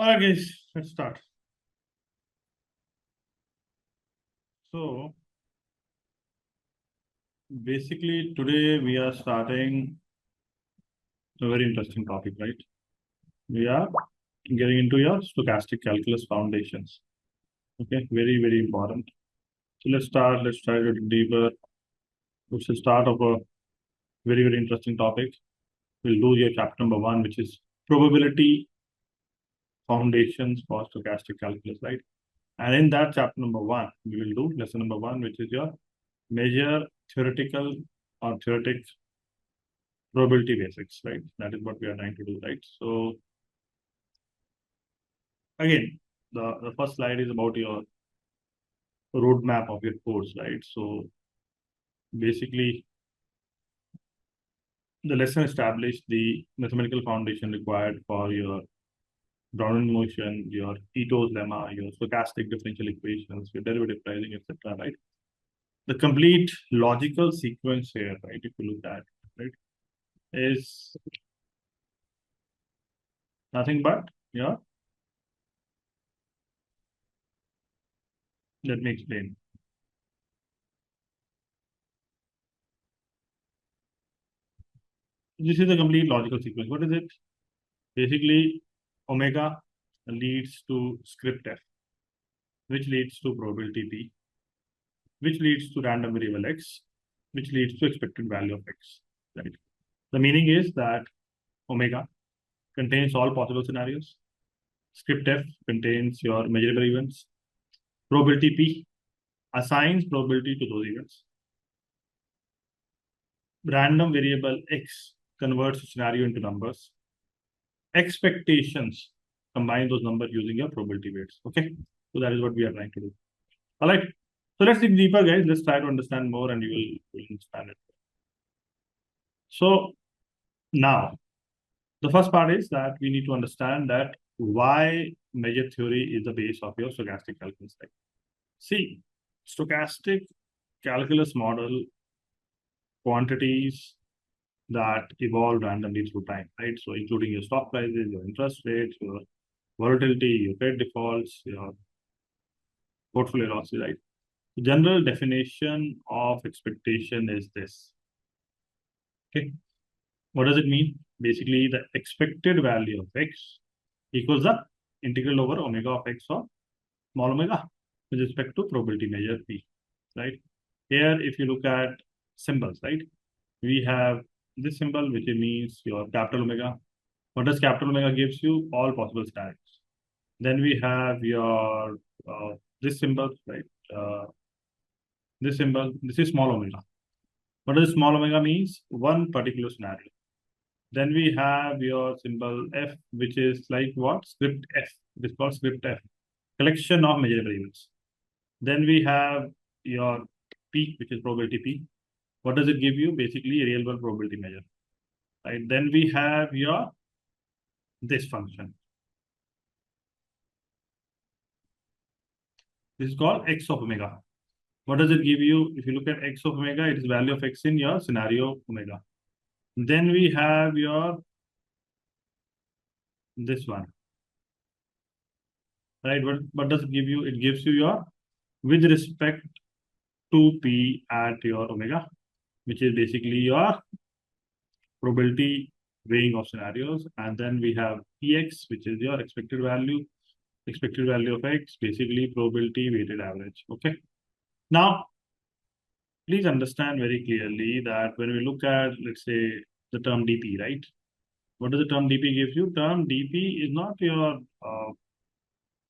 Alright guys, let's start. So basically today we are starting a very interesting topic, right? We are getting into your stochastic calculus foundations. Okay, very, very important. So let's start, let's try to dig deeper. It's the start of a very, very interesting topic. We'll do your chapter number 1, which is probability foundations for stochastic calculus, right? And in that chapter number 1, we will do lesson number 1, which is your measure theoretical or theoretic probability basics, right? That is what we are trying to do, right? So again, the first slide is about your roadmap of your course, right? So basically, the lesson established the mathematical foundation required for your Brownian motion, your Ito's lemma, your stochastic differential equations, your derivative pricing, etc. Right? The complete logical sequence here, right? If you look at, right, is nothing but yeah. Let me explain. This is a complete logical sequence. What is it? Basically, omega leads to script f, which leads to probability p, which leads to random variable x, which leads to expected value of x. Right. The meaning is that omega contains all possible scenarios. Script f contains your measurable events. Probability p assigns probability to those events. Random variable x converts a scenario into numbers. Expectations combine those numbers using your probability weights. Okay, so that is what we are trying to do. All right, so let's dig deeper, guys. Let's try to understand more, and you will understand it. So now, the first part is that we need to understand that why measure theory is the base of your stochastic calculus. See, stochastic calculus model quantities that evolve randomly through time, right? So including your stock prices, your interest rates, your volatility, your credit defaults, your portfolio losses, right? The general definition of expectation is this. Okay. What does it mean? Basically, the expected value of x equals the integral over omega of x or small omega with respect to probability measure p, right? Here, if you look at symbols, right? We have this symbol, which means your capital omega. What does capital omega gives you? All possible scenarios. Then we have your this symbol, right? This symbol, this is small omega. What does small omega means? One particular scenario. Then we have your symbol F, which is like what? Script F. It is called script F. Collection of measurable events. Then we have your P, which is probability P. What does it give you? Basically, a real world probability measure. Right. Then we have your this function. This is called x of omega. What does it give you? If you look at x of omega, it is value of x in your scenario omega. Then we have your this one. Right? What does it give you? It gives you your with respect to p at your omega, which is basically your probability weighing of scenarios. And then we have px, which is your expected value of x, basically probability weighted average. Okay. Now, please understand very clearly that when we look at, let's say, the term dp, right? What does the term dp give you? Term dp is not your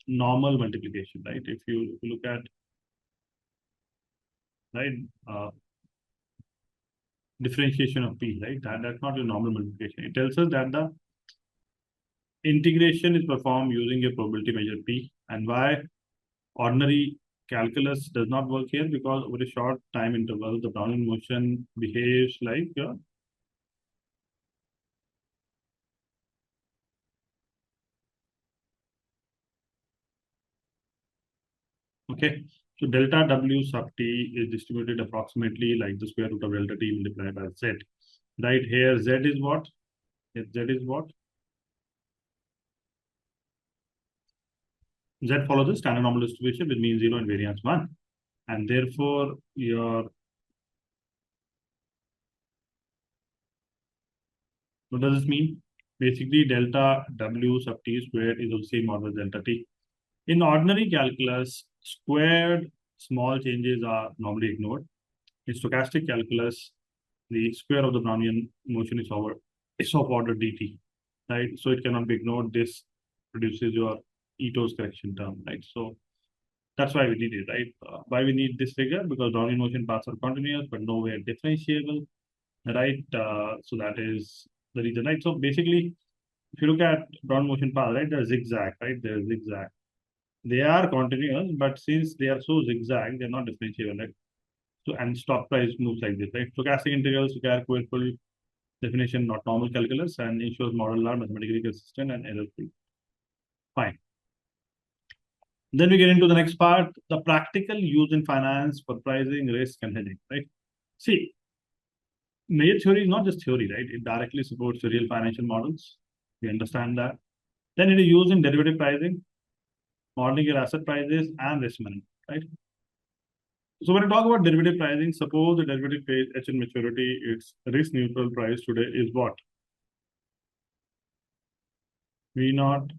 normal multiplication, right? If you look at, right, differentiation of p, right? That's not your normal multiplication. It tells us that the integration is performed using a probability measure p, and why ordinary calculus does not work here, because over a short time interval, the Brownian motion behaves like your okay. So delta W sub t is distributed approximately like the square root of delta t multiplied by z. Right here, z is what? Z is what? Z follows the standard normal distribution with mean 0 and variance 1. And therefore, what does this mean? Basically, delta W sub t squared is of the same order as delta t. In ordinary calculus, squared small changes are normally ignored. In stochastic calculus, the square of the Brownian motion is of order dt, right? So it cannot be ignored. This produces your Ito's correction term, right? So that's why we need it, right? Why we need this figure? Because Brownian motion paths are continuous but nowhere differentiable, right? So that is the reason, right? So basically, if you look at Brownian motion path, right, they're zigzag, right? They're zigzag. They are continuous, but since they are so zigzag, they're not differentiable, right? So and stock price moves like this, right? Stochastic integrals require full definition, not normal calculus, and ensures model are mathematically consistent and error free. Fine. Then we get into the next part, the practical use in finance for pricing, risk, and hedging, right? See, major theory is not just theory, right? It directly supports the real financial models. We understand that. Then it is used in derivative pricing, modeling your asset prices, and risk management, right? So when I talk about derivative pricing, suppose the derivative phase H in maturity, its risk neutral price today is what? V naught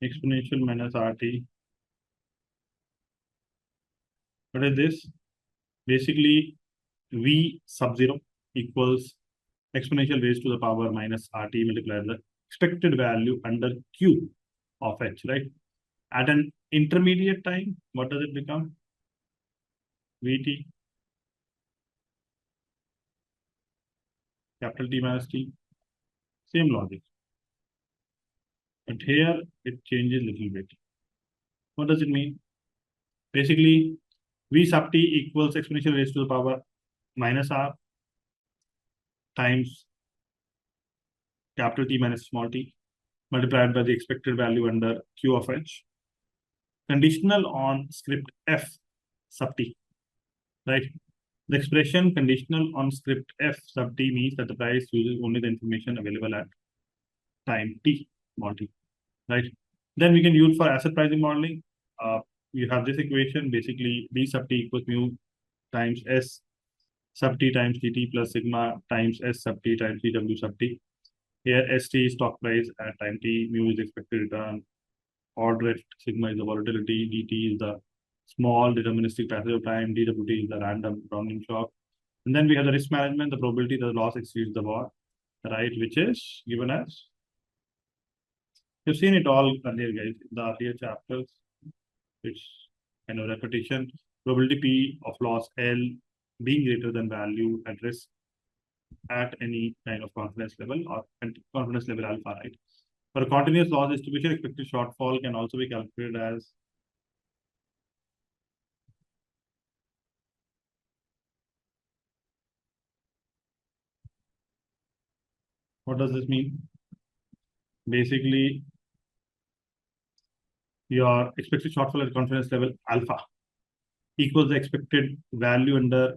exponential minus RT. What is this? Basically, V sub 0 equals exponential raised to the power minus RT multiplied the expected value under Q of H, right? At an intermediate time, what does it become? Vt capital T minus T. Same logic. But here it changes a little bit. What does it mean? Basically, V sub t equals exponential raised to the power minus R times capital T minus small t multiplied by the expected value under Q of H, conditional on script F sub t, right? The expression conditional on script F sub t means that the price uses only the information available at time t, small t, right? Then we can use for asset pricing modeling. You have this equation, basically B sub t equals mu times S sub t times dt plus sigma times S sub t times tw sub t. Here ST is stock price at time t, mu is expected return, odd drift, sigma is the volatility, dt is the small deterministic passage of time, dwt is the random Brownian shock. And then we have the risk management, the probability that the loss exceeds the VAR, right, which is given as, you've seen it all earlier, guys, in the earlier chapters, which kind of repetition, probability P of loss L being greater than value at risk at any kind of confidence level or confidence level alpha, right? For a continuous loss distribution, expected shortfall can also be calculated as what does this mean? Basically, your expected shortfall at confidence level alpha equals the expected value under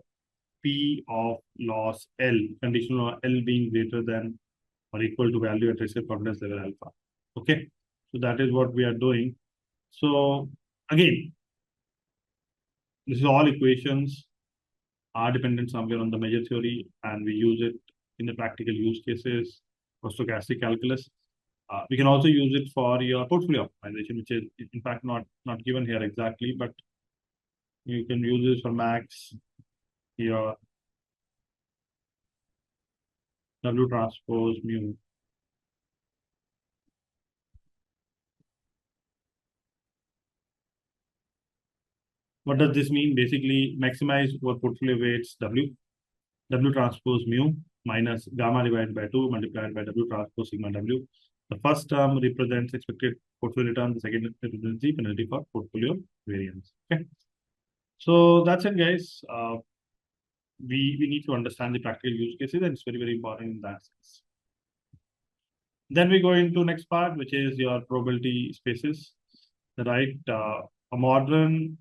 P of loss L, conditional on L being greater than or equal to value at risk at confidence level alpha. Okay, so that is what we are doing. So again, this is all equations are dependent somewhere on the measure theory, and we use it in the practical use cases for stochastic calculus. We can also use it for your portfolio optimization, which is in fact not given here exactly, but you can use it for max your W transpose mu. What does this mean? Basically, maximize our portfolio weights W transpose mu minus gamma divided by 2 multiplied by W transpose sigma W. The first term represents expected portfolio return, the second represents the penalty for portfolio variance. Okay. So that's it, guys. We need to understand the practical use cases, and it's very, very important in that sense. Then we go into next part, which is your probability spaces, right? A modern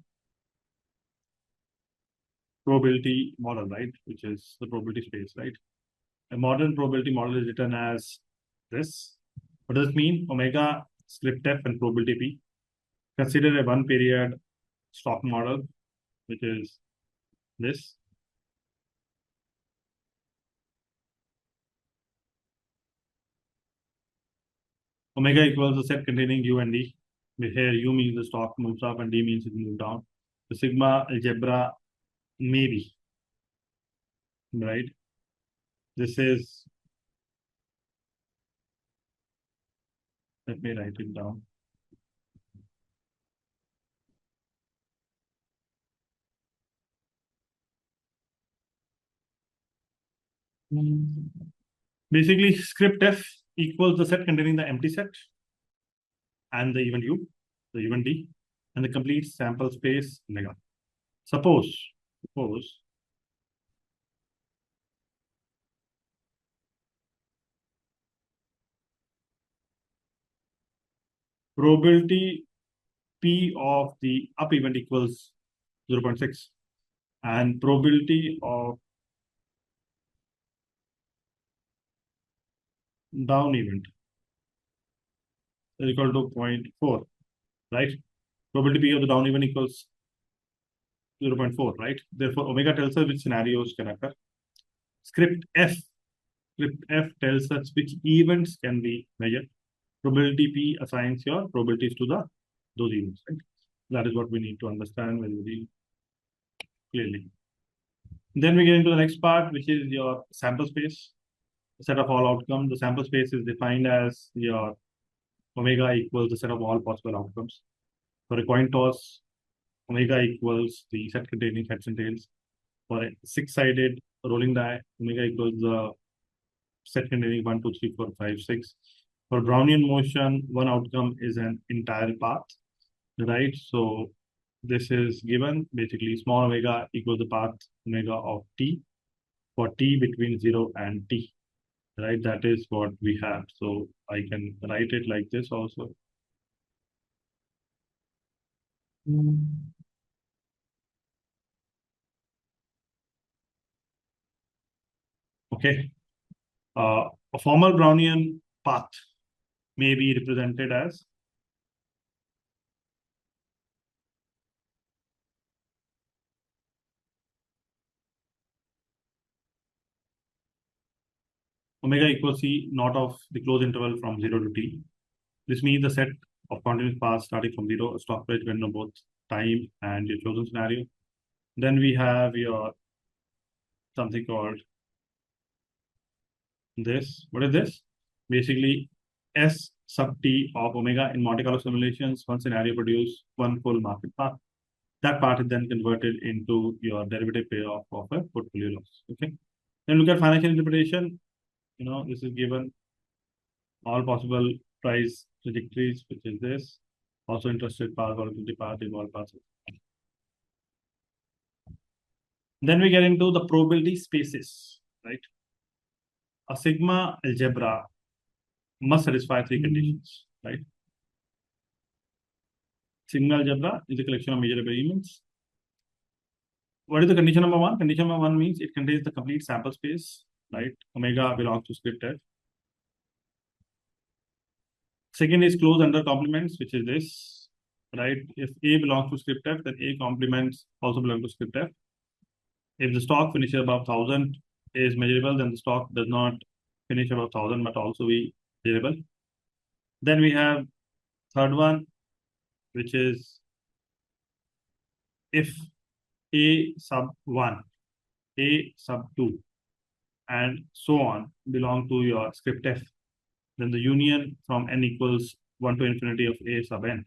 probability model, right? Which is the probability space, right? A modern probability model is written as this. What does it mean? Omega script F and probability P. Consider a one period stock model, which is this. Omega equals the set containing U and D. Here U means the stock moves up and D means it moves down. The sigma algebra maybe, right? This is, let me write it down. Basically, script F equals the set containing the empty set and the even U, the even D, and the complete sample space omega. Suppose probability P of the up event equals 0.6 and probability of down event is equal to 0.4, right? Probability P of the down event equals 0.4, right? Therefore, omega tells us which scenarios can occur. Script F tells us which events can be measured. Probability P assigns your probabilities to those events, right? That is what we need to understand very clearly. Then we get into the next part, which is your sample space, set of all outcomes. The sample space is defined as your omega equals the set of all possible outcomes. For a coin toss, omega equals the set containing heads and tails. For a six-sided rolling die, omega equals the set containing 1, 2, 3, 4, 5, 6. For Brownian motion, one outcome is an entire path, right? So this is given, basically small omega equals the path omega of t for t between 0 and t, right? That is what we have. So I can write it like this also. Okay. A formal Brownian path may be represented as omega equals C naught of the closed interval from 0 to t. This means the set of continuous paths starting from 0, a stock price depending on both time and your chosen scenario. Then we have your something called this. What is this? Basically, S sub t of omega in Monte Carlo simulations, one scenario produce one full market path. That part is then converted into your derivative payoff of a portfolio loss. Okay. Then look at financial interpretation. This is given all possible price trajectories, which is this. Also interest rate path, volatility path, evolve path. Then we get into the probability spaces, right? A sigma algebra must satisfy three conditions, right? Sigma algebra is a collection of measurable elements. What is the condition number one? Condition number one means it contains the complete sample space, right? Omega belongs to script F. Second is closed under complements, which is this, right? If A belongs to script F, then A complements also belong to script F. If the stock finishes above 1000 is measurable, then the stock does not finish above 1000 but also be measurable. Then we have third one, which is if A sub 1, A sub 2, and so on belong to your script F, then the union from n equals 1 to infinity of A sub n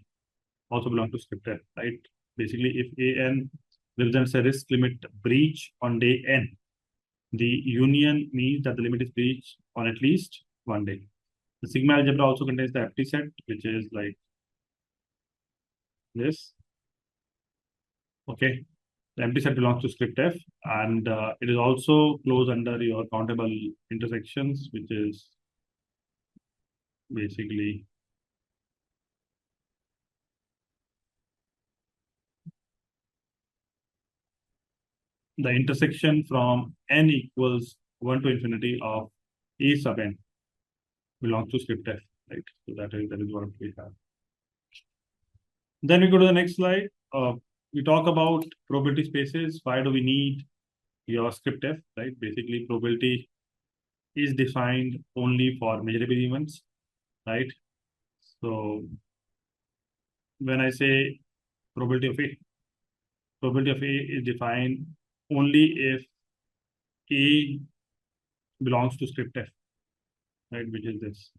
also belong to script F, right? Basically, if an represents a risk limit breach on day n, the union means that the limit is breached on at least one day. The sigma algebra also contains the empty set, which is like this. Okay. The empty set belongs to script F, and it is also closed under your countable intersections, which is basically the intersection from n equals 1 to infinity of A sub n belongs to script F, right? So that is what we have. Then we go to the next slide. We talk about probability spaces. Why do we need your script F, right? Basically, probability is defined only for measurable events, right? So when I say probability of A, probability of A is defined only if A belongs to script F, right? Which is this.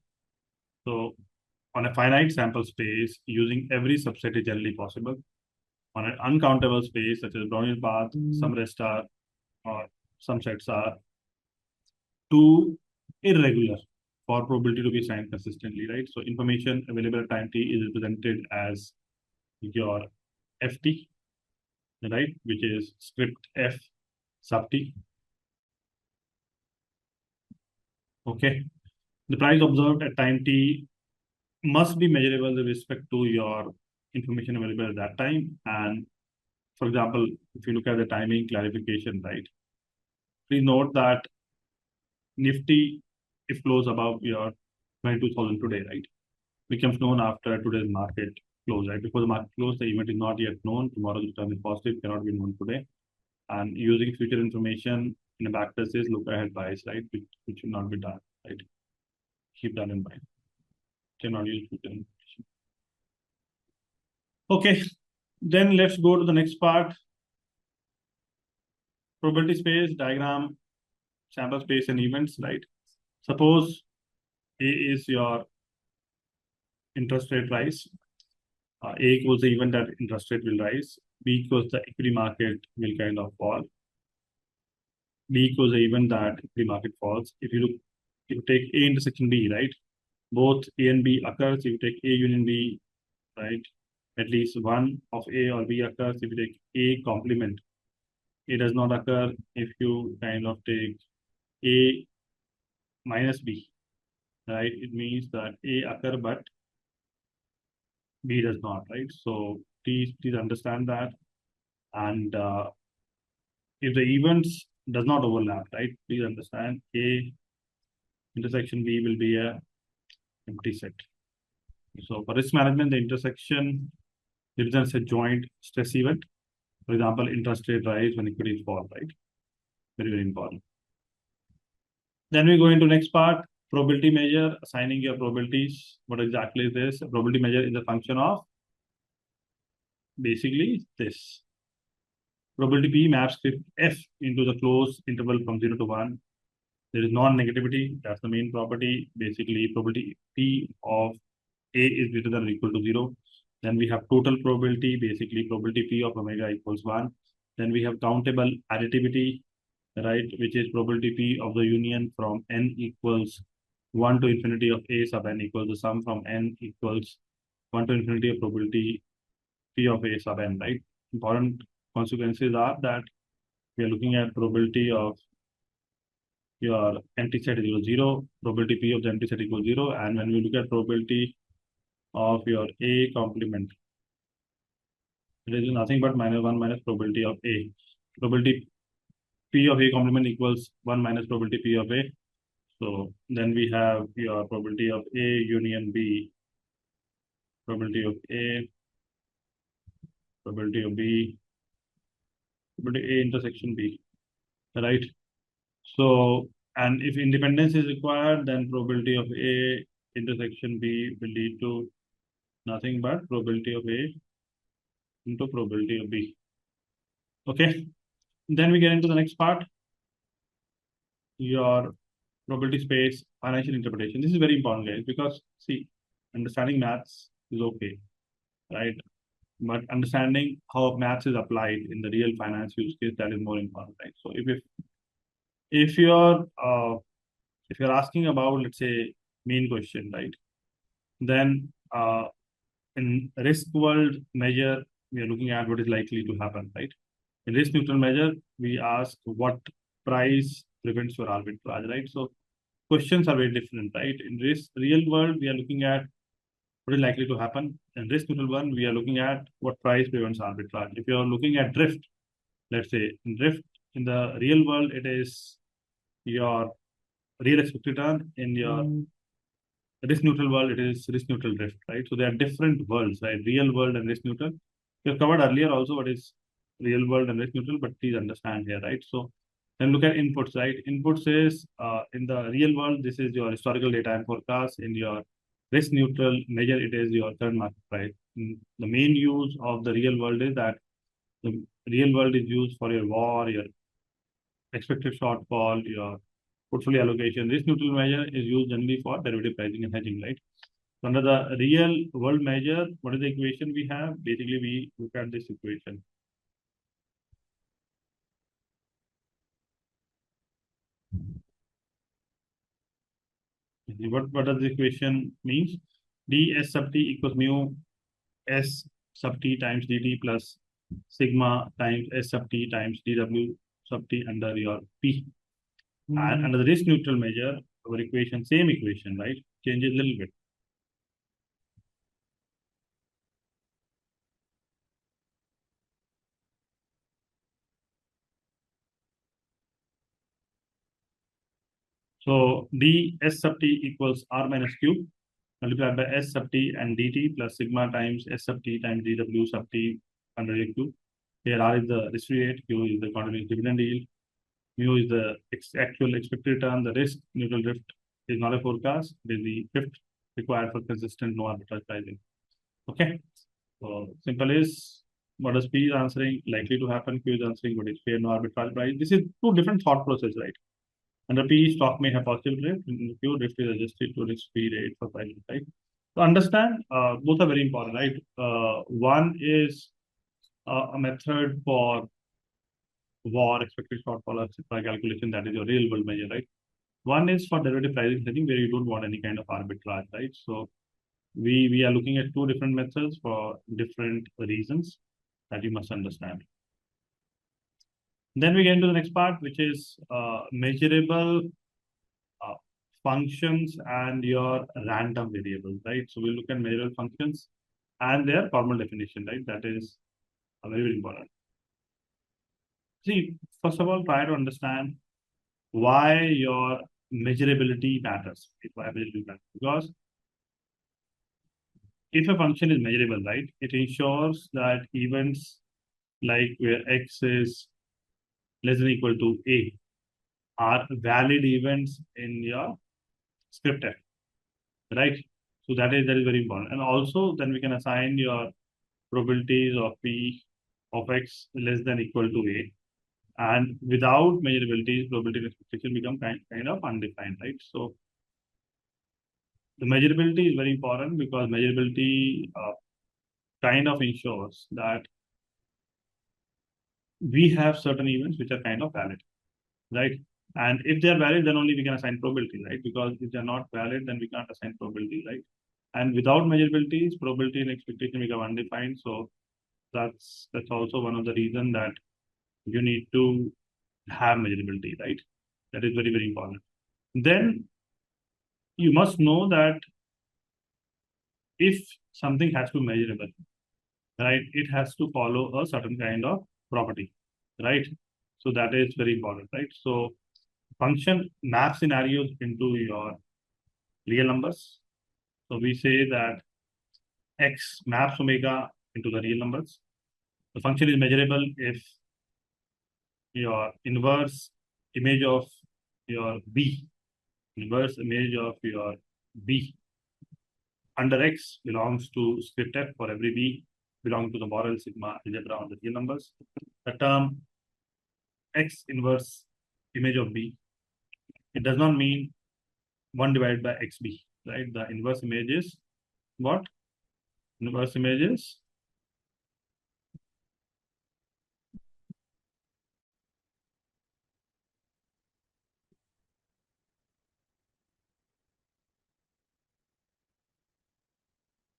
So on a finite sample space, using every subset is generally possible. On an uncountable space, such as Brownian path, some rest are, or some sets are too irregular for probability to be signed consistently, right? So information available at time t is represented as your ft, right, which is script f sub t. Okay, the price observed at time t must be measurable with respect to your information available at that time. And for example, if you look at the timing clarification, right, please note that Nifty, if close above your 22,000 today, right, becomes known after today's market close, right? Before the market close, the event is not yet known. Tomorrow the return is positive, cannot be known today. And using future information in a backtest is look ahead bias, right? Which should not be done, right? Keep that in mind. Cannot use future information. Okay, then let's go to the next part. Probability space, diagram, sample space, and events, right? Suppose A is your interest rate rise. A equals the event that interest rate will rise. B equals the equity market will kind of fall. B equals the event that equity market falls. If you take A intersection B, right? Both A and B occurs. If you take A union B, right? At least one of A or B occurs. If you take A complement, A does not occur. If you kind of take A minus B, right? It means that A occur but B does not, right? So please understand that. And if the events does not overlap, right? Please understand A intersection B will be a empty set. So for risk management, the intersection represents a joint stress event. For example, interest rate rise when equities fall, right? Very, very important. Then we go into next part, probability measure, assigning your probabilities. What exactly is this? A probability measure is a function of basically this. Probability P maps script F into the closed interval from 0 to 1. There is non-negativity. That's the main property. Basically, probability P of A is greater than or equal to 0. Then we have total probability, basically probability P of omega equals 1. Then we have countable additivity, right, which is probability P of the union from n equals 1 to infinity of A sub n equals the sum from n equals 1 to infinity of probability P of A sub n, right? Important consequences are that we are looking at probability of your empty set equals 0, probability P of the empty set equals 0, and when we look at probability of your A complement, it is nothing but minus 1 minus probability of A. Probability P of A complement equals 1 minus probability P of A. So then we have your probability of A union B, probability of A, probability of B, probability A intersection B, right? So, and if independence is required, then probability of A intersection B will lead to nothing but probability of A into probability of B. Okay. Then we get into the next part, your probability space financial interpretation. This is very important, guys, because see, understanding maths is okay, right? But understanding how maths is applied in the real finance use case, that is more important, right? So if you're if you're asking about, let's say, main question, right, then in risk world measure, we are looking at what is likely to happen, right? In risk neutral measure, we ask what price prevents your arbitrage, right? So questions are very different, right? In risk real world, we are looking at what is likely to happen. In risk neutral one, we are looking at what price prevents arbitrage. If you are looking at drift, let's say in drift in the real world, it is your real expected return. In your risk neutral world, it is risk neutral drift, right? So there are different worlds, right? Real world and risk neutral. We have covered earlier also what is real world and risk neutral, but please understand here, right? So then look at inputs, right? Inputs is in the real world, this is your historical data and forecast. In your risk neutral measure, it is your current market price. The main use of the real world is that the real world is used for your war, your expected shortfall, your portfolio allocation. Risk neutral measure is used generally for derivative pricing and hedging, right? So under the real world measure, what is the equation we have? Basically, we look at this equation. What does the equation means? ds sub t equals mu s sub t times dt plus sigma times s sub t times dw sub t under your p. And under the risk neutral measure, our equation, same equation, right? Changes a little bit. So d s sub t equals r minus q multiplied by s sub t and dt plus sigma times s sub t times dw sub t under a q. Here r is the risk-free rate, q is the continuous dividend yield, mu is the actual expected return, the risk neutral drift is not a forecast, it is the drift required for consistent no arbitrage pricing. Okay, so simple is what is P is answering, likely to happen, Q is answering what is fair no arbitrage price. This is two different thought process, right? Under P, stock may have positive drift, in Q, drift is adjusted to risk-free rate for pricing, right? To understand, both are very important, right? One is a method for war, expected shortfall, etc. calculation, that is your real world measure, right? One is for derivative pricing setting where you don't want any kind of arbitrage, right? So we are looking at two different methods for different reasons that you must understand. Then we get into the next part, which is measurable uh, functions and your random variables, right? So we look at measurable functions and their formal definition, right? That is very, very important. See, first of all, try to understand why your measurability matters. Why measurability matters? Because if a function is measurable, right, it ensures that events like where x is less than or equal to a are valid events in your script F, right? So that is very important. And also then we can assign your probabilities of p of x less than or equal to a. And without measurabilities, probability and expectation become kind of undefined, right? So the measurability is very important because measurability kind of ensures that we have certain events which are kind of valid, right? And if they are valid, then only we can assign probability, right? Because if they are not valid, then we can't assign probability, right? And without measurabilities, probability and expectation become undefined. So that's also one of the reasons that you need to have measurability, right? That is very, very important. Then you must know that if something has to be measurable, right, it has to follow a certain kind of property, right? So that is very important, right? So function map scenarios into your real numbers. So we say that x maps omega into the real numbers. The function is measurable if your inverse image of your b, inverse image of your b under x belongs to script f for every b belong to the Borel sigma algebra on the real numbers. The term x inverse image of b, it does not mean 1 divided by xb, right? The inverse image is what? Inverse image is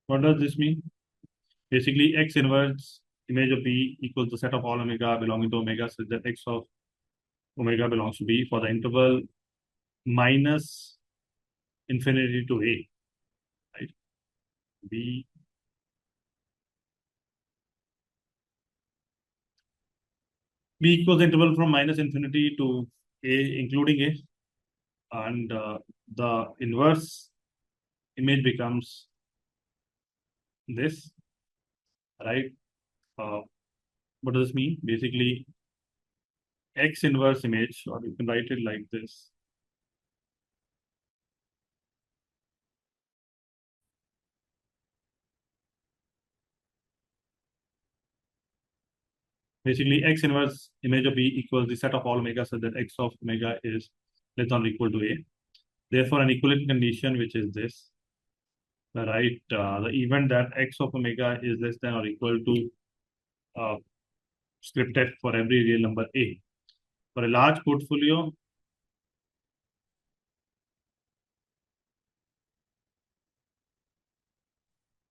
what does this mean? Basically, x inverse image of b equals the set of all omega belonging to omega such that x of omega belongs to b for the interval minus infinity to a, right? B equals the interval from minus infinity to a, including a, and the inverse image becomes this, right? Uh, what does this mean? Basically, X inverse image, or you can write it like this. Basically, X inverse image of B equals the set of all omega such that X of omega is less than or equal to A. Therefore, an equivalent condition, which is this, right? The event that X of omega is less than or equal to uh, script F for every real number A. For a large portfolio,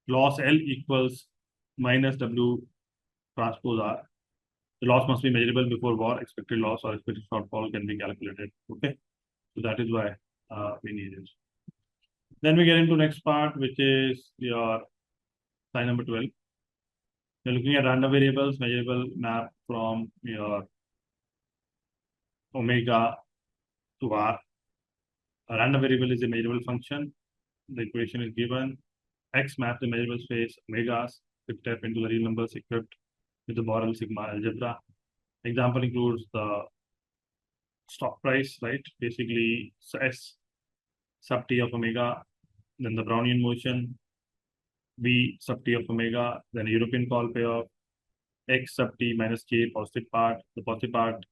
loss L equals minus W transpose R. The loss must be measurable before war. Expected loss or expected shortfall can be calculated. Okay, so that is why we need it. Then we get into next part, which is your sign number 12. You're looking at random variables, measurable map from your omega to R. A random variable is a measurable function. The equation is given. X map the measurable space omegas, step into the real numbers equipped with the Borel sigma algebra. Example includes the stock price, right? Basically, S sub t of omega, then the Brownian motion, V sub t of omega, then European call payoff, X sub t minus K positive part. The positive part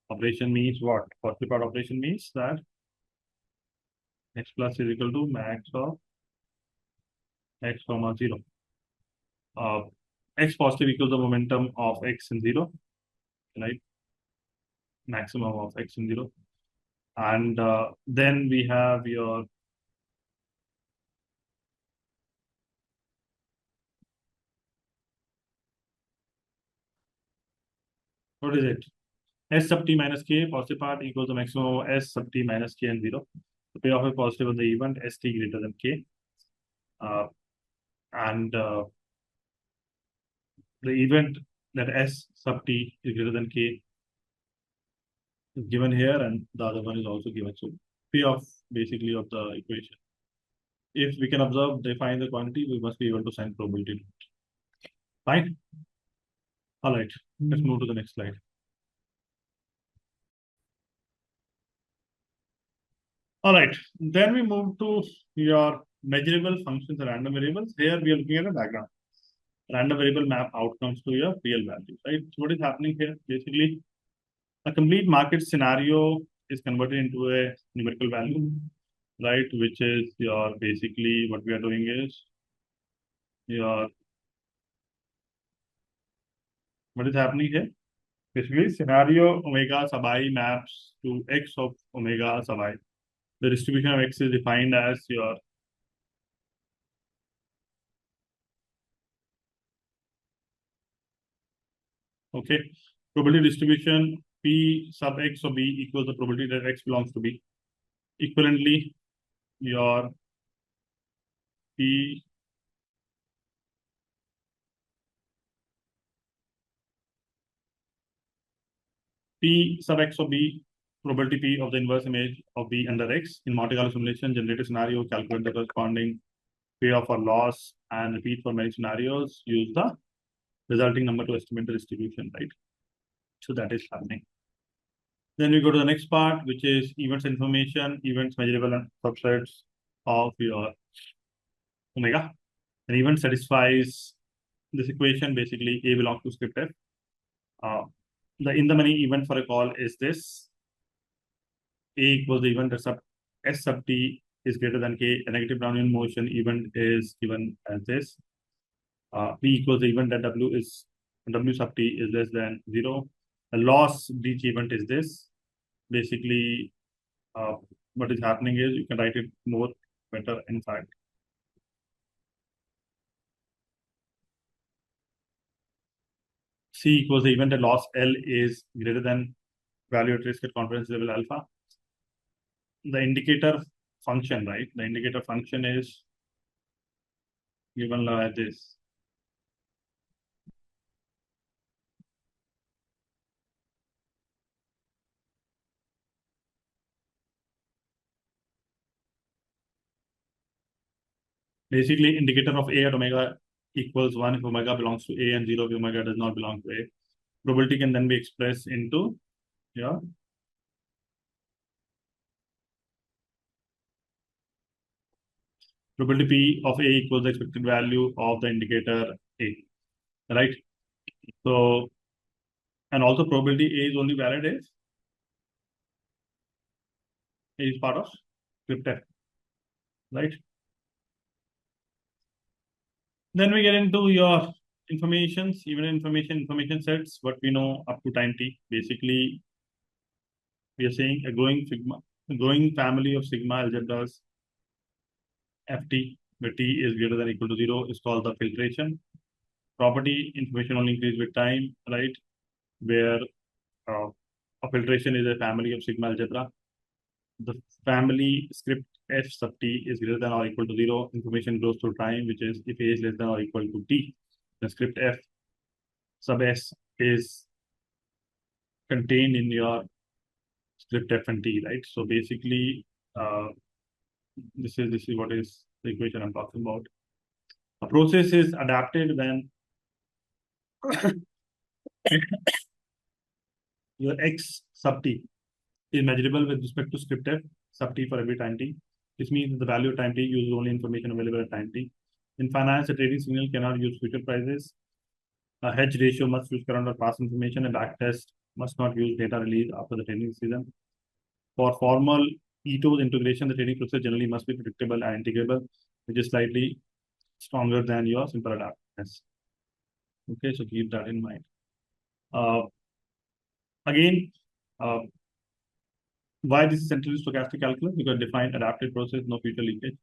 operation means what? Positive part operation means that X plus is equal to max of X comma 0. Uh, X positive equals the momentum of X in 0, right? Maximum of X in 0. And then we have your what is it? S sub t minus k positive part equals the maximum of S sub t minus k and 0. The payoff is positive of the event st greater than k. And the event that S sub t is greater than k is given here, and the other one is also given. So payoff basically of the equation. If we can observe, define the quantity, we must be able to assign probability. Fine. All right. Let's move to the next slide. All right. Then we move to your measurable functions and random variables. Here we are looking at a diagram. Random variable map outcomes to your real values, right? So what is happening here? Basically, a complete market scenario is converted into a numerical value, right? Which is your basically what we are doing is your what is happening here? Basically, scenario omega sub I maps to x of omega sub I. The distribution of x is defined as your okay probability distribution p sub x of b equals the probability that x belongs to b. Equivalently, your p P sub x of B, probability P of the inverse image of B under X in Monte Carlo simulation, generate a scenario, calculate the corresponding payoff or loss, and repeat for many scenarios. Use the resulting number to estimate the distribution, right? So that is happening. Then we go to the next part, which is events information, events measurable and subsets of your omega. An event satisfies this equation. Basically, A belongs to script F. The in the money event for a call is this. A equals the event that S sub t is greater than k. A negative Brownian motion event is given as this. P equals the event that W sub t is less than 0. The loss each event is this. Basically, what is happening is you can write it more better in fact. C equals the event that loss L is greater than value at risk at confidence level alpha. The indicator function, right? The indicator function is given like this. Basically, indicator of A at omega equals 1 if omega belongs to A and 0 if omega does not belong to A. Probability can then be expressed into your probability P of A equals the expected value of the indicator A, right? So, and also probability A is only valid if A is part of script F, right? Then we get into your informations, even information sets, what we know up to time t. Basically, we are saying a growing family of sigma algebras ft, where t is greater than or equal to 0, is called the filtration property. Information only increase with time, right? Where uh, a filtration is a family of sigma algebra. The family script f sub t is greater than or equal to 0. Information grows through time, which is if a is less than or equal to t. The script f sub s is contained in your script f and t, right? So basically, uh, this is what is the equation I'm talking about. A process is adapted when your x sub t is measurable with respect to script f sub t for every time t. This means that the value of time t uses only information available at time t. In finance, a trading signal cannot use future prices. A hedge ratio must use current or past information. A backtest must not use data released after the trading season. For formal ETOs integration, the trading process generally must be predictable and integrable, which is slightly stronger than your simple adaptedness. Okay, so keep that in mind. Uh, again, uh, why this is central stochastic calculus? Because defined adapted process, no future leakage,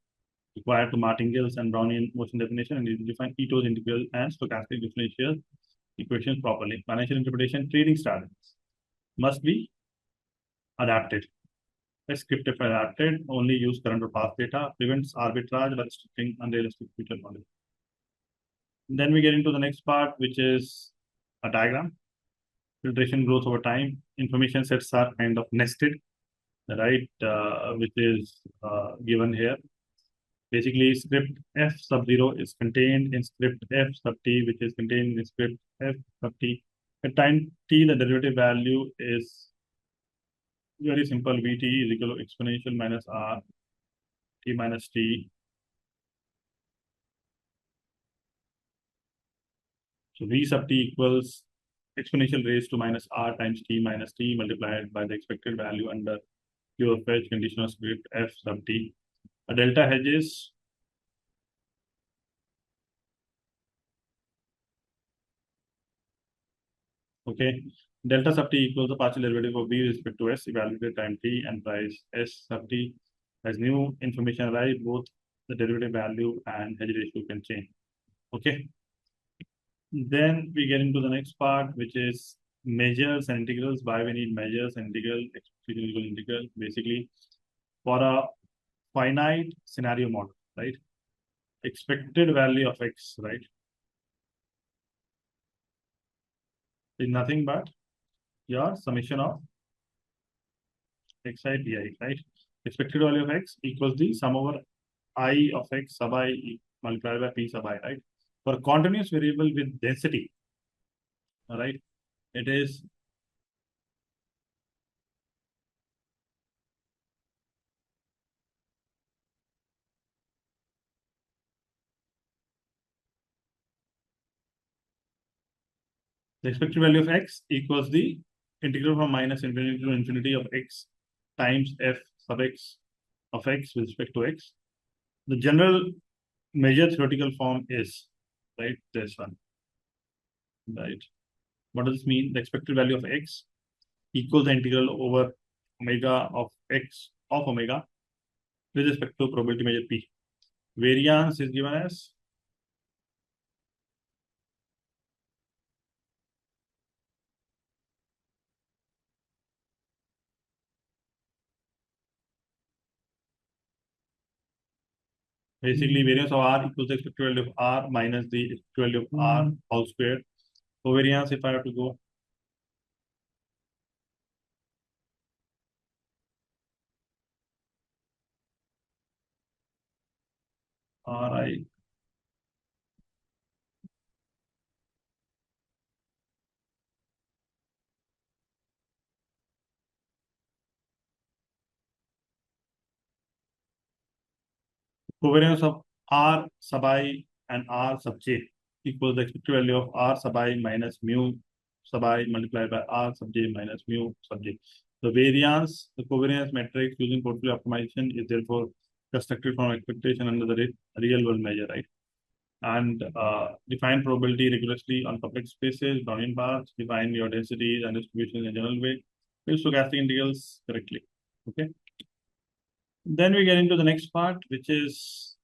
required to martingales and Brownian motion definition, and you define ETOs integral and stochastic differential equations properly. Financial interpretation, trading strategies must be adapted. A script if adapted, only use current or past data, prevents arbitrage by restricting unrealistic future knowledge. Then we get into the next part, which is a diagram. Filtration grows over time. Information sets are kind of nested, right? Which is given here. Basically, script f sub 0 is contained in script f sub t, which is contained in script f sub t. At time t, the derivative value is very simple. Vt is equal to exponential minus r t minus t. So v sub t equals exponential raised to minus r times t minus t multiplied by the expected value under Q of h conditional script f sub t. A delta hedges okay. Delta sub t equals the partial derivative of v with respect to s evaluated time t and price s sub t. As new information arrive, both the derivative value and hedge ratio can change. Okay. Then we get into the next part, which is measures and integrals. Why we need measures and integral, exponential integral. Basically, for a finite scenario model, right? Expected value of x, right, is nothing but your summation of xi pi, right? Expected value of x equals the sum over I of x sub I multiplied by p sub I, right? For a continuous variable with density, all right, it is the expected value of x equals the integral from minus infinity to infinity of x times f sub x of x with respect to x. The general measure theoretical form is, right, this one, right? What does this mean? The expected value of x equals the integral over omega of x of omega with respect to probability measure p. Variance is given as basically variance of r equals the expected value of r minus the expected value of r all squared. So variance, if I have to go, Ri. Covariance of R sub I and R sub j equals the expected value of R sub I minus mu sub I multiplied by R sub j minus mu sub j. The covariance matrix using portfolio optimization is therefore constructed from expectation under the real world measure, right? And define probability rigorously on complex spaces, Brownian paths, define your densities and distributions in a general way, build stochastic integrals correctly. Okay. Then we get into the next part, which is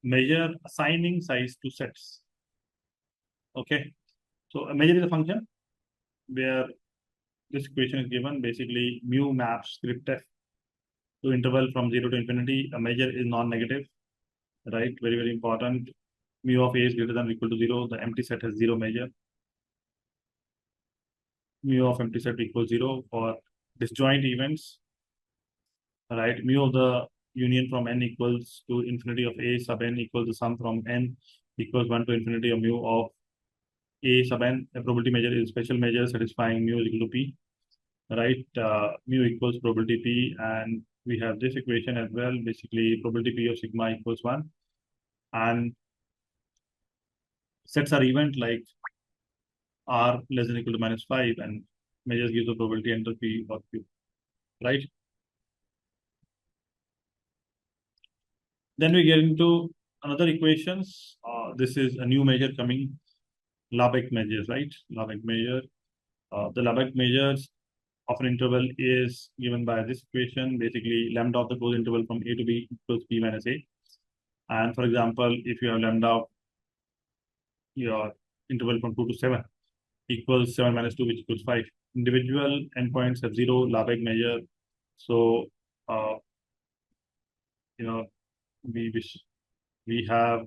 measure assigning size to sets. Okay. So a measure is a function where this equation is given. Basically, mu maps script f to interval from 0 to infinity. A measure is non-negative, right? Very, very important. Mu of a is greater than or equal to 0. The empty set has 0 measure. Mu of empty set equals 0 for disjoint events, right? Mu of the union from n equals to infinity of a sub n equals the sum from n equals 1 to infinity of mu of a sub n. A probability measure is a special measure satisfying mu is equal to p, right? Mu equals probability p, and we have this equation as well. Basically, probability p of sigma equals 1, and sets are event like r less than or equal to -5, and measures gives the probability entropy of q, right? Then we get into another equations. This is a new measure coming, Labek measures, right? Labek measure. The Labek measures of an interval is given by this equation. Basically, lambda of the closed interval from a to b equals p minus a. And for example, if you have lambda of your interval from 2 to 7 equals 7 minus 2, which equals 5. Individual endpoints have 0 Labek measure. So, you know, we have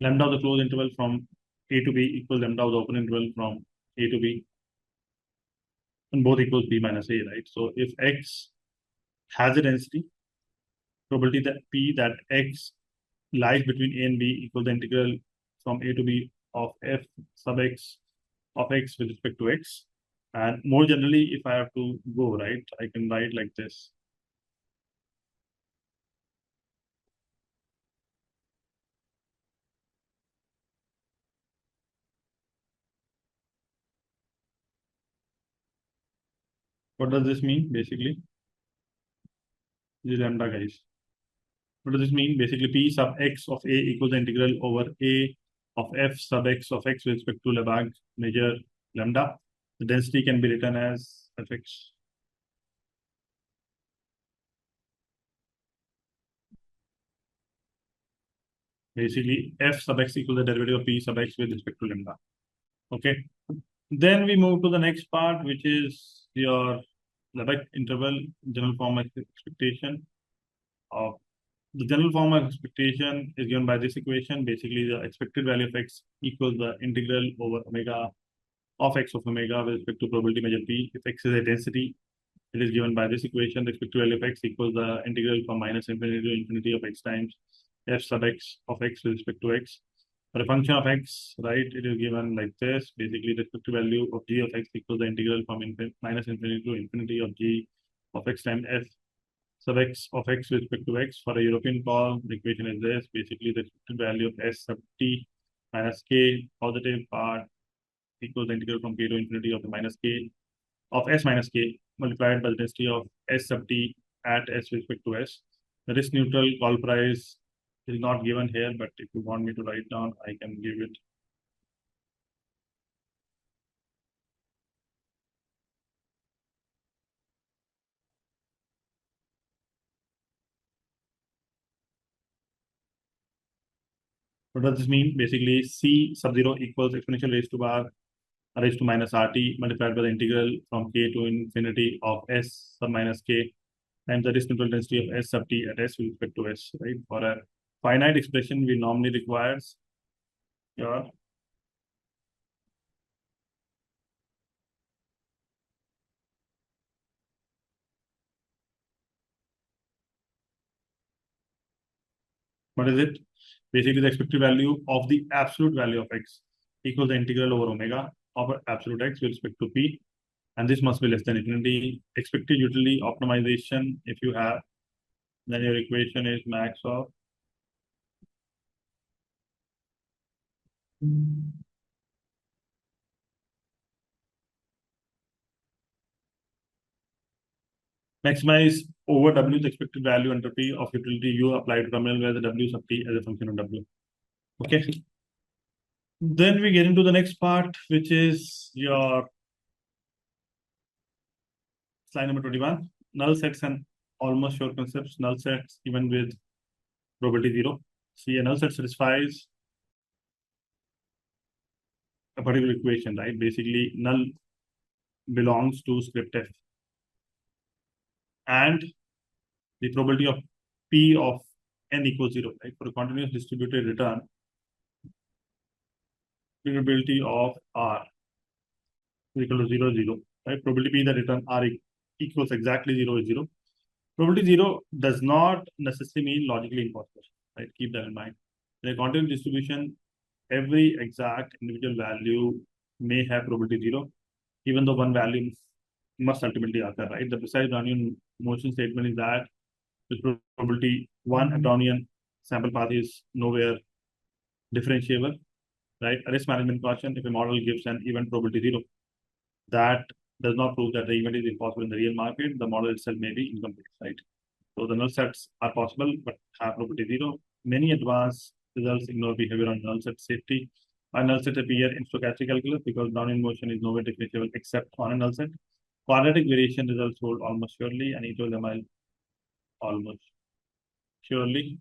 lambda of the closed interval from a to b equals lambda of the open interval from a to b, and both equals b minus a, right? So if x has a density, probability that p that x lies between a and b equals the integral from a to b of f sub x of x with respect to x. And more generally, if I have to go, right, I can write like this. What does this mean, basically? This is lambda, guys. What does this mean? Basically, p sub x of a equals the integral over a of f sub x of x with respect to Lebesgue measure lambda. The density can be written as fx. Basically, f sub x equals the derivative of p sub x with respect to lambda. Okay. Then we move to the next part, which is your Lebesgue interval general form of expectation. The general form of expectation is given by this equation. Basically, the expected value of x equals the integral over omega of x of omega with respect to probability measure p. If x is a density, it is given by this equation. The expected value of x equals the integral from minus infinity to infinity of x times f sub x of x with respect to x. For a function of x, right, it is given like this. Basically, the expected value of g of x equals the integral from minus infinity to infinity of g of x times f sub x of x with respect to x. For a European call, the equation is this. Basically, the expected value of s sub t minus k positive part equals the integral from k to infinity of the minus k of s minus k multiplied by the density of s sub t at s with respect to s. The risk neutral call price is not given here, but if you want me to write down, I can give it. What does this mean? Basically, c sub 0 equals exponential raised to bar raised to minus rt multiplied by the integral from k to infinity of s sub minus k times the risk neutral density of s sub t at s with respect to s, right? For a finite expression, we normally requires your What is it? Basically, the expected value of the absolute value of x equals the integral over omega of absolute x with respect to p, and this must be less than infinity. Expected utility optimization, if you have, then your equation is max of maximize over w the expected value under p of utility u applied to terminal where the w sub t as a function of w. Okay. Then we get into the next part, which is your slide number 21. Null sets and almost sure concepts. Null sets even with probability 0. See, a null set satisfies a particular equation, right? Basically, null belongs to script f. And the probability of p of n equals 0, right? For a continuous distributed return, probability of r is equal to 0, 0, right? Probability p that return r equals exactly 0 is 0. Probability 0 does not necessarily mean logically impossible, right? Keep that in mind. In a continuous distribution, every exact individual value may have probability 0, even though one value must ultimately occur, right? The precise Brownian motion statement is that with probability 1, a Brownian sample path is nowhere differentiable, right? A risk management caution, if a model gives an event probability 0, that does not prove that the event is impossible in the real market. The model itself may be incomplete, right? So the null sets are possible, but have probability 0. Many advanced results ignore behavior on null set safety. A null set appear in stochastic calculus because Brownian motion is nowhere differentiable except on a null set. Quadratic variation results hold almost surely, and each of them are almost surely.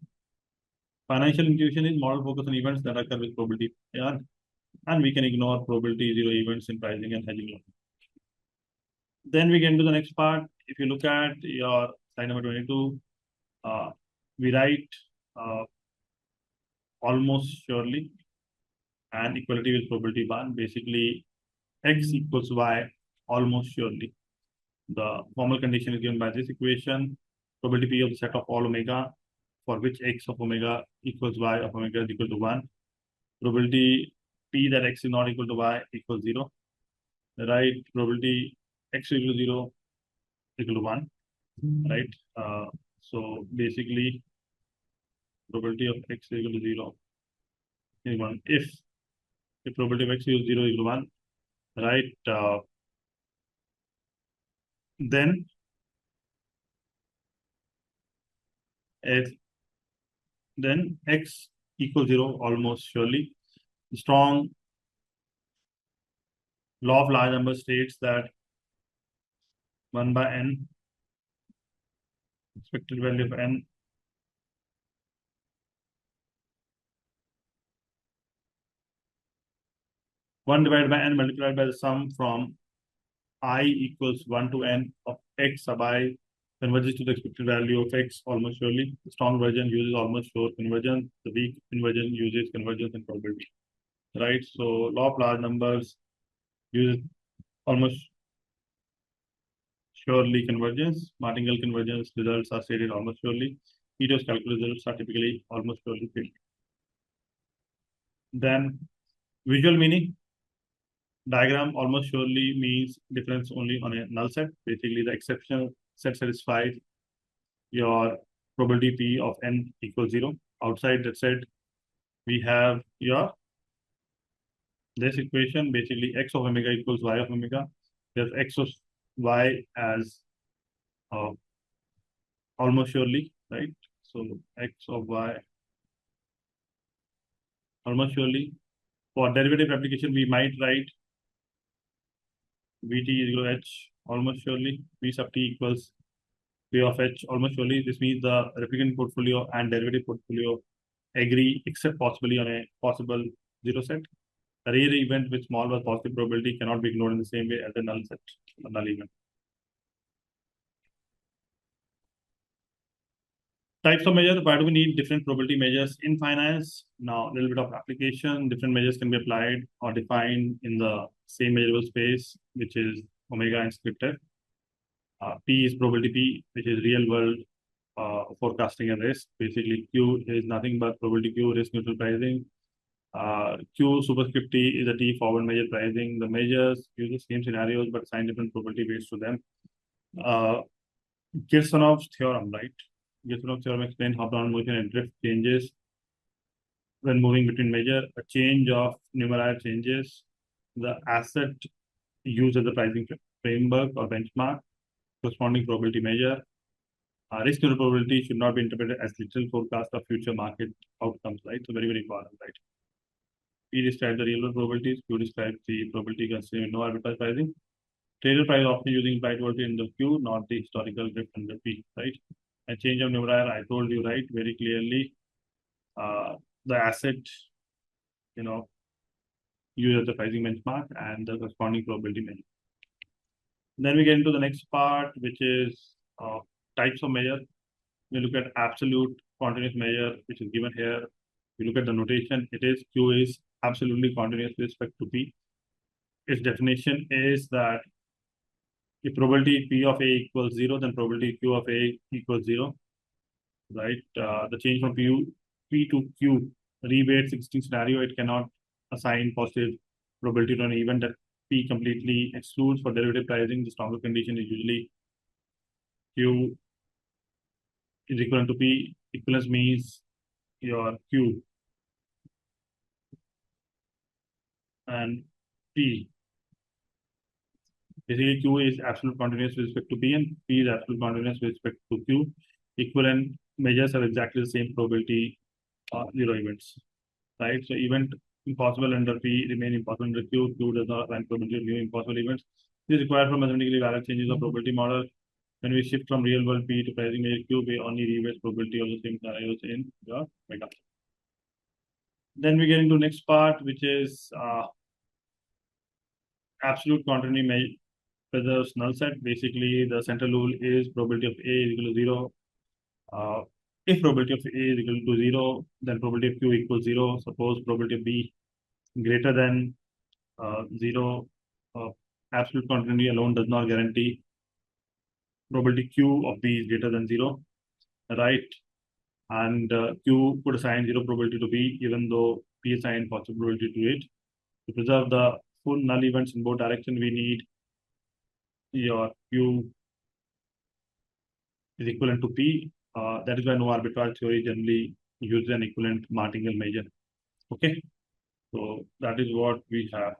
Financial intuition is model focus on events that occur with probability, and we can ignore probability 0 events in pricing and hedging. Then we get into the next part. If you look at your slide number 22, we write almost surely and equality with probability 1. Basically, x equals y almost surely. The formal condition is given by this equation. Probability p of the set of all omega for which x of omega equals y of omega is equal to 1. Probability p that x is not equal to y equals 0. Right? Probability x equal to 0 equal to 1. Right? So basically, probability of x equal to 0 is 1. If the probability of x equals 0 equal to 1, right? Then x equals 0 almost surely. The strong law of large numbers states that 1 by n, expected value of n, one divided by n multiplied by the sum from I equals 1 to n of x sub I converges to the expected value of x almost surely. The strong version uses almost sure convergence. The weak version uses convergence and probability. Right? So law of large numbers uses almost surely convergence. Martingale convergence results are stated almost surely. Peters calculus results are typically almost surely filled. Then visual meaning. Diagram almost surely means difference only on a null set. Basically, the exceptional set satisfies your probability p of n equals 0. Outside that set, we have your this equation. Basically, x of omega equals y of omega. There's x of y as almost surely, right? So x of y almost surely. For derivative application, we might write Vt is equal to h almost surely. V sub t equals P of h almost surely. This means the replicant portfolio and derivative portfolio agree except possibly on a possible 0 set. A rare event with small but positive probability cannot be ignored in the same way as a null set, a null event. Types of measures. Why do we need different probability measures in finance? Now, a little bit of application. Different measures can be applied or defined in the same measurable space, which is omega and script F. P is probability P, which is real world forecasting and risk. Basically, Q is nothing but probability Q, risk neutral pricing. Q superscript T is a T forward measure pricing. The measures use the same scenarios but assign different probability weights to them. Kirsanov's theorem, right? Kirsanov's theorem explains how Brown motion and drift changes when moving between measure. A change of numeric changes the asset used as the pricing framework or benchmark, corresponding probability measure. Risk neutral probability should not be interpreted as literal forecast of future market outcomes, right? So very, very important, right? P describes the real world probabilities, Q describes the probability considering no arbitrage pricing. Trader price often using implied volatility in the Q, not the historical drift in the P, right? And change of numeraire, I told you, right, very clearly. The asset, you know, used as the pricing benchmark and the corresponding probability measure. Then we get into the next part, which is types of measure. We look at absolute continuous measure, which is given here. We look at the notation. It is Q is absolutely continuous with respect to P. Its definition is that if probability P of A equals 0, then probability Q of A equals 0, right? The change from P to Q reweights existing scenario. It cannot assign positive probability to an event that P completely excludes. For derivative pricing, the stronger condition is usually Q is equivalent to P. Equivalence means your Q and P. Basically, Q is absolute continuous with respect to P and P is absolute continuous with respect to Q. Equivalent measures have exactly the same probability, zero events, right? So event impossible under P remain impossible under Q. Q does not assign probability of new impossible events. This is required for mathematically valid changes of probability model. When we shift from real world P to pricing measure Q, we only reweight probability of the same scenarios in the meta. Then we get into next part, which is absolute quantity preserves null set. Basically, the central rule is probability of A is equal to 0. If probability of A is equal to 0, then probability of Q equals 0. Suppose probability of B greater than 0, absolute quantity alone does not guarantee probability Q of B is greater than 0, right? And Q could assign 0 probability to B, even though P assigned positive probability to it. To preserve the full null events in both directions, we need your Q is equivalent to P. That is why no arbitrage theory generally uses an equivalent martingale measure. Okay, so that is what we have.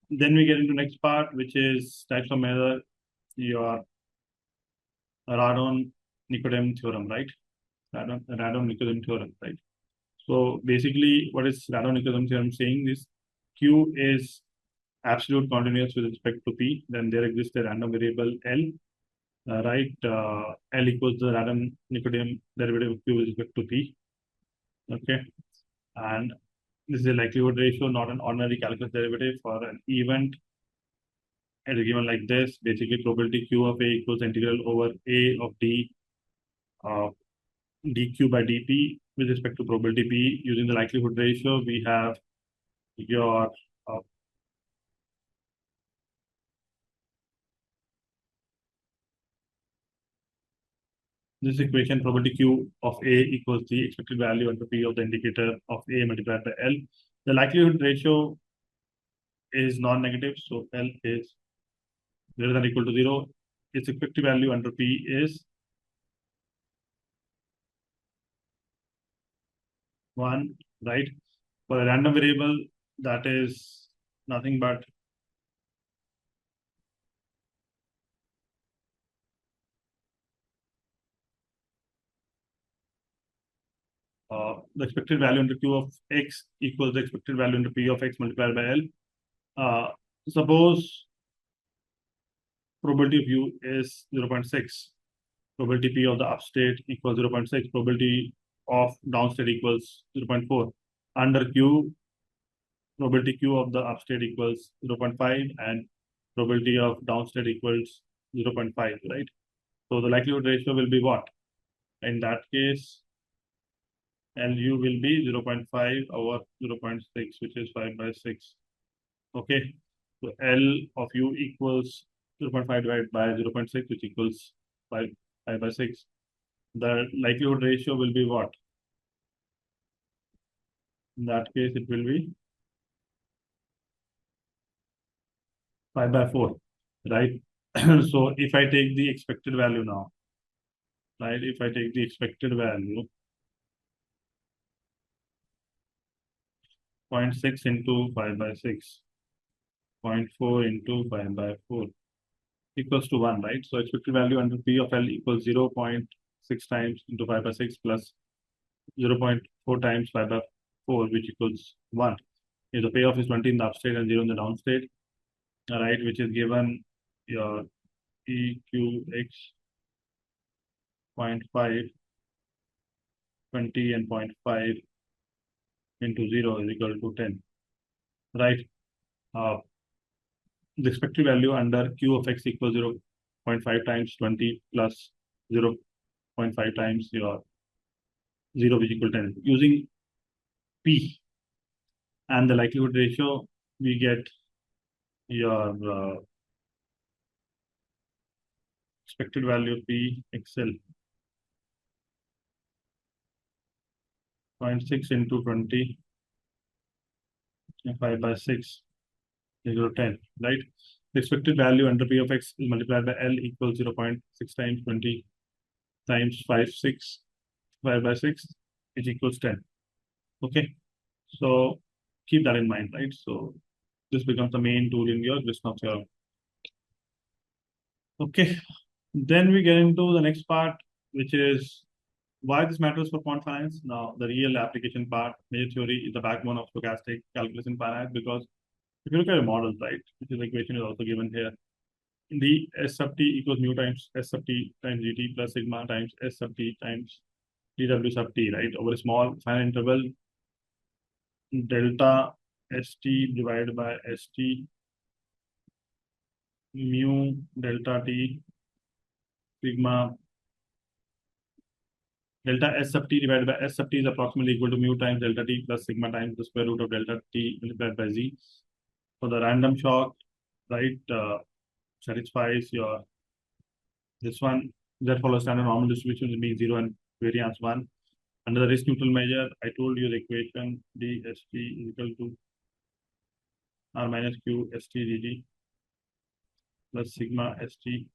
Then we get into next part, which is types of measure, your Radon-Nikodym theorem, right? Radon-Nikodym theorem, right? So basically, what is Radon-Nikodym theorem saying is Q is absolute continuous with respect to P. Then there exists a random variable L, right? L equals the Radon-Nikodym derivative of Q with respect to P. Okay, and this is a likelihood ratio, not an ordinary calculus derivative. For an event, it is given like this. Basically, probability Q of A equals integral over A of D dq by dp with respect to probability P. Using the likelihood ratio, we have your this equation, probability Q of A equals the expected value under P of the indicator of A multiplied by L. The likelihood ratio is non-negative, so L is greater than or equal to 0. Its expected value under P is 1, right? For a random variable, that is nothing but the expected value under Q of X equals the expected value under P of X multiplied by L. Suppose probability of U is 0.6. Probability P of the upstate equals 0.6. Probability of downstate equals 0.4. Under Q, probability Q of the upstate equals 0.5 and probability of downstate equals 0.5, right? So the likelihood ratio will be what? In that case, LU will be 0.5 over 0.6, which is 5 by 6. Okay, so L of U equals 0.5 divided by 0.6, which equals 5 by 6. The likelihood ratio will be what? In that case, it will be 5 by 4, right? So if I take the expected value now, right? If I take the expected value, 0.6 into 5 by 6, 0.4 into 5 by 4 equals to 1, right? So expected value under P of L equals 0.6 times into 5 by 6 plus 0.4 times 5 by 4, which equals 1. If the payoff is 20 in the upstate and 0 in the downstate, right, which is given your EQX 0.5, 20 and 0.5 into 0 is equal to 10, right? The expected value under Q of X equals 0.5 times 20 plus 0.5 times your 0, which equal 10. Using P and the likelihood ratio, we get your expected value of P XL 0.6 into 20 and 5 by 6 is 10, right? The expected value under P of X is multiplied by L equals 0.6 times 20 times 5 by 6, which equals 10. Okay, so keep that in mind, right? So this becomes the main tool in your Grishnav theorem. Okay, then we get into the next part, which is why this matters for quant finance. Now, the real application part, major theory, is the backbone of stochastic calculus in finance, because if you look at your models, right, which is the equation is also given here, the S sub t equals mu times S sub t times dt plus sigma times S sub t times dw sub t, right? Over a small finite interval, delta st divided by st mu delta t sigma delta S sub t divided by S sub t is approximately equal to mu times delta t plus sigma times the square root of delta t multiplied by z. For the random shock, right, satisfies your this one that follows standard normal distribution will be 0 and variance 1. Under the risk neutral measure, I told you the equation dst is equal to r minus q st dt plus sigma st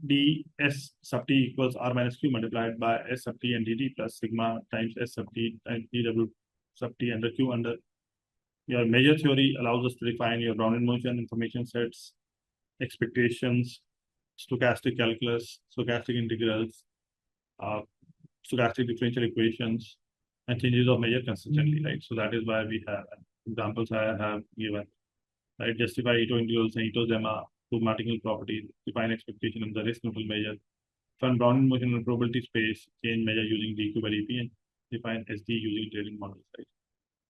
ds sub t equals r minus q multiplied by s sub t and dt plus sigma times s sub t times dw sub t under q. Under your measure theory allows us to define your Brownian motion, information sets, expectations, stochastic calculus, stochastic integrals, stochastic differential equations, and changes of measure consistently, right? So that is why we have examples I have given, right? Justify Ito integrals and Ito lemma to mathematical properties, define expectation of the risk neutral measure, find Brownian motion and probability space, change measure using dq by dt, and define SD using trailing models, right?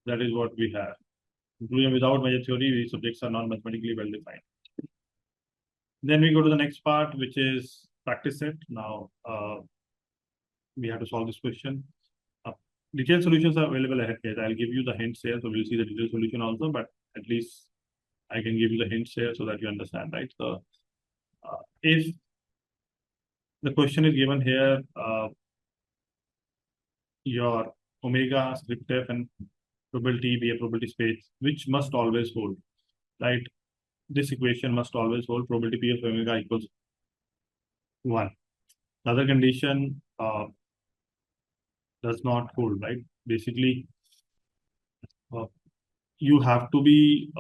That is what we have. Including without measure theory, these subjects are not mathematically well defined. Then we go to the next part, which is practice set. Now, we have to solve this question. Detailed solutions are available ahead, guys. I'll give you the hints here, so we'll see the detailed solution also, but at least I can give you the hints here so that you understand, right? So, if the question is given here, your omega script f and probability be a probability space, which must always hold, right? This equation must always hold. Probability p of omega equals 1. The other condition does not hold, right? Basically, you have to be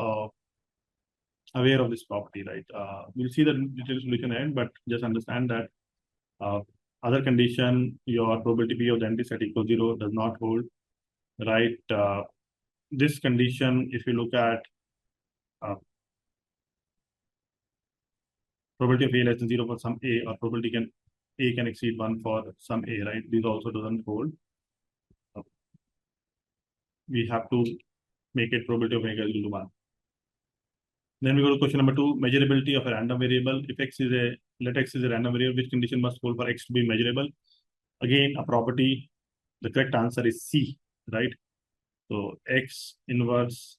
aware of this property, right? We'll see the detailed solution end, but just understand that other condition, your probability p of the empty set equals 0 does not hold, right? This condition, if you look at probability of a less than 0 for some a, or probability a can exceed 1 for some a, right? These also doesn't hold. We have to make it probability of omega is equal to 1. Then we go to question number 2, measurability of a random variable. If let x is a random variable, which condition must hold for x to be measurable? Again, a property. The correct answer is C, right? So x inverse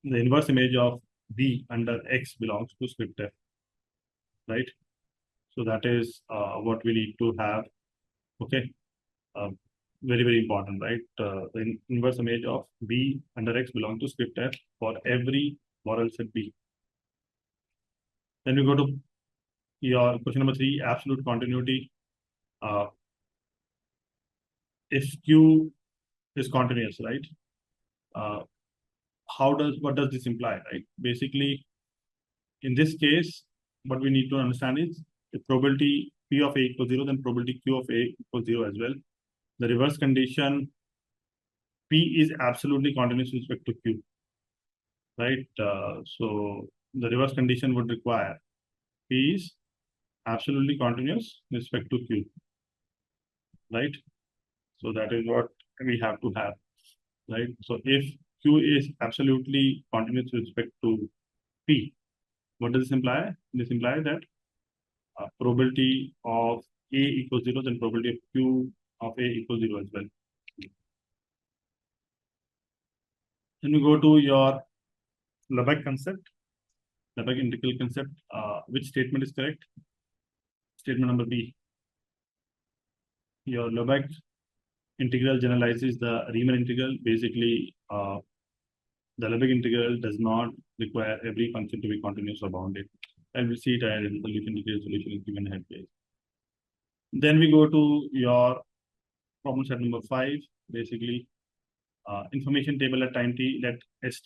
the inverse image of B under X belongs to script F, right? So that is what we need to have. Okay, uh, very, very important, right? The inverse image of B under X belongs to script F for every moral set B. Then we go to your question number 3, absolute continuity. Uh, if Q is continuous, right? Uh, what does this imply, right? Basically, in this case, what we need to understand is if probability P of A equals 0, then probability Q of A equals 0 as well. The reverse condition P is absolutely continuous with respect to Q, right? So the reverse condition would require P is absolutely continuous with respect to Q, right? So that is what we have to have, right? So if Q is absolutely continuous with respect to P, what does this imply? This implies that probability of A equals 0, then probability of Q of A equals 0 as well. Then we go to your Lebesgue concept, Lebesgue integral concept. Which statement is correct? Statement number B. Your Lebesgue integral generalizes the Riemann integral. Basically, the Lebesgue integral does not require every function to be continuous or bounded. And we see it as the integral solution is given ahead. Then we go to your problem set number 5. Basically, information table at time t, let S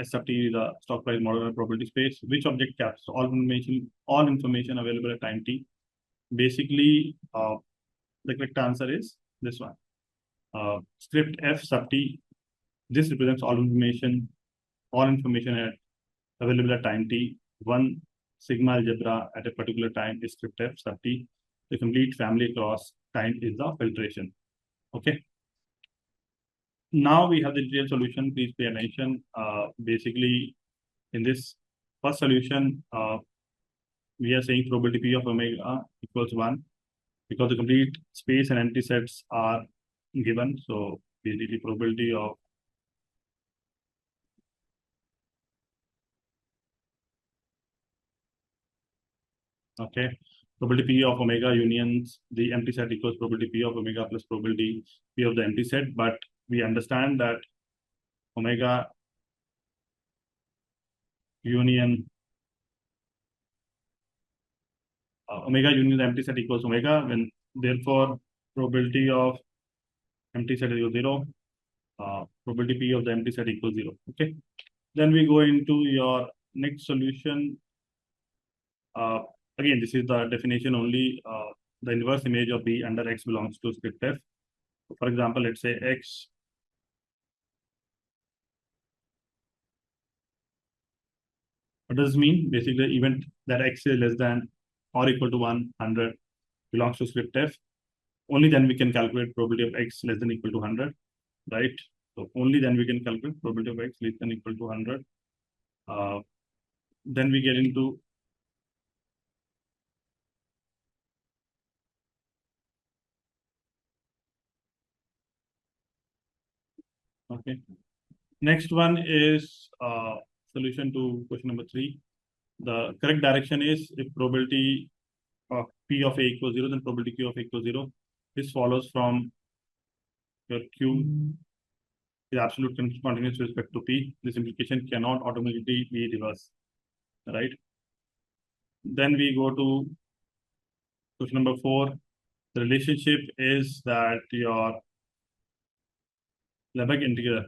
sub t is the stock price model and probability space. Which object captures all information available at time t? Basically, the correct answer is this one. Script F sub t. This represents all information at available at time t. One sigma algebra at a particular time is script F sub t. The complete family across time is the filtration. Okay. Now we have the detailed solution. Please pay attention. Basically, in this first solution, we are saying probability P of omega equals 1 because the complete space and empty sets are given. So basically probability of probability P of omega unions the empty set equals probability P of omega plus probability P of the empty set. But we understand that omega union the empty set equals omega, when therefore probability of empty set equals 0, probability P of the empty set equals 0. Okay. Then we go into your next solution. Again, this is the definition only. The inverse image of B under X belongs to script F. For example, let's say X. What does this mean? Basically, the event that X is less than or equal to 100 belongs to script F. Only then we can calculate probability of X less than equal to 100, right? So only then we can calculate probability of X less than equal to 100. Then we get into okay. Next one is solution to question number 3. The correct direction is if probability of P of A equals 0, then probability Q of A equals 0. This follows from your Q is absolute continuous with respect to P. This implication cannot automatically be reversed, right? Then we go to question number 4. The relationship is that your Lebesgue integral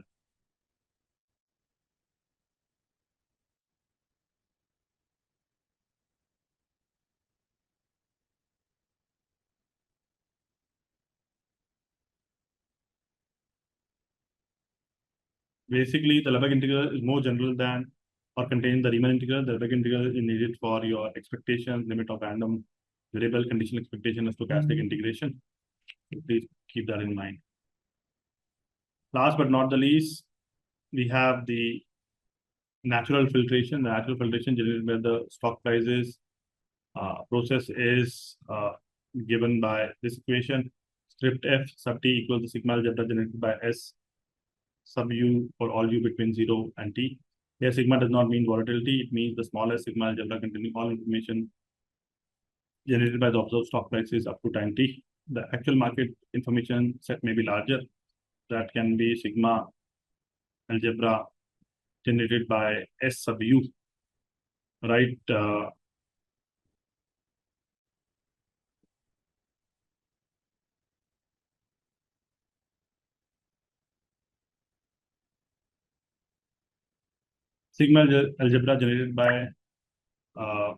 basically the Lebesgue integral is more general than or contains the Riemann integral. The Lebesgue integral is needed for your expectations, limit of random variable, conditional expectation, and stochastic integration. So please keep that in mind. Last but not the least, we have the natural filtration. The natural filtration generated by the stock prices process is given by this equation. Script F sub t equals the sigma algebra generated by S sub u for all u between 0 and t. Here, sigma does not mean volatility. It means the smallest sigma algebra containing all information generated by the observed stock prices up to time t. The actual market information set may be larger. That can be sigma algebra generated by S sub u, right? Sigma algebra generated by uh,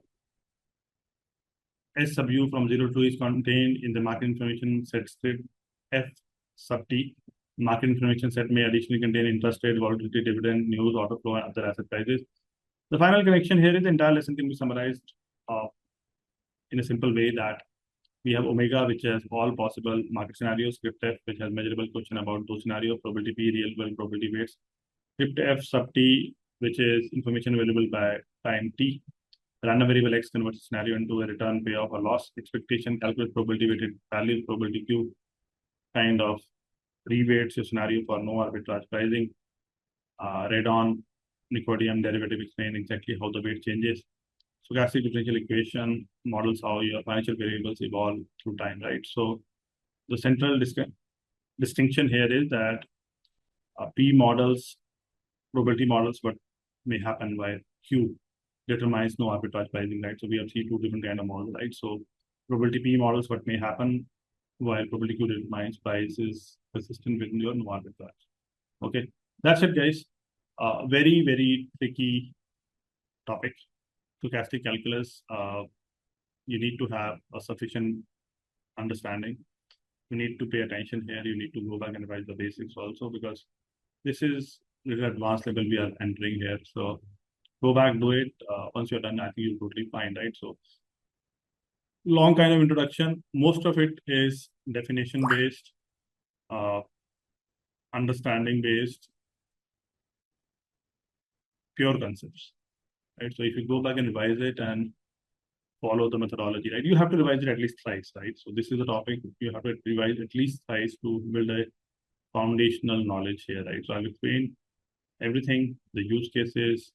S sub u from 0 to 2 is contained in the market information set script F sub t. Market information set may additionally contain interest rate, volatility, dividend, news, order flow, and other asset prices. The final connection here is the entire lesson can be summarized uh, in a simple way that we have omega, which has all possible market scenarios, script F, which has measurable question about those scenarios, probability P, real world probability weights, script F sub T, which is information available by time T, random variable X converts a scenario into a return, payoff, or loss, expectation, calculate probability weighted value, probability Q, kind of reweights your scenario for no arbitrage pricing, radon, Nicotium derivative explain exactly how the weight changes. Stochastic differential equation models how your financial variables evolve through time, right? So the central distinction here is that P models, probability models, what may happen while Q determines no arbitrage pricing, right? So we have seen two different kind of models, right? So probability P models, what may happen while probability Q determines price is consistent with your no arbitrage. Okay, that's it, guys. Very, very tricky topic. Stochastic calculus, you need to have a sufficient understanding. You need to pay attention here. You need to go back and revise the basics also because this is little advanced level we are entering here. So go back, do it. Once you're done, I think you're totally fine, right? So long kind of introduction. Most of it is definition based, understanding based, pure concepts, right? So if you go back and revise it and follow the methodology, right? You have to revise it at least thrice, right? So this is a topic you have to revise at least thrice to build a foundational knowledge here, right? So I've explained everything, the use cases,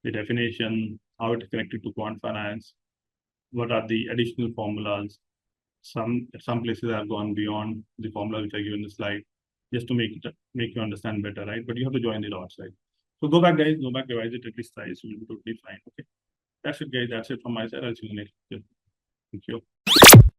the definition, how it is connected to quant finance, what are the additional formulas. Some places have gone beyond the formula which I give in the slide, just to make you understand better, right? But you have to join the dots, right? So go back, guys, go back, revise it at least thrice, you'll be totally fine. Okay. That's it, guys. That's it from my side. I'll see you next. Thank you.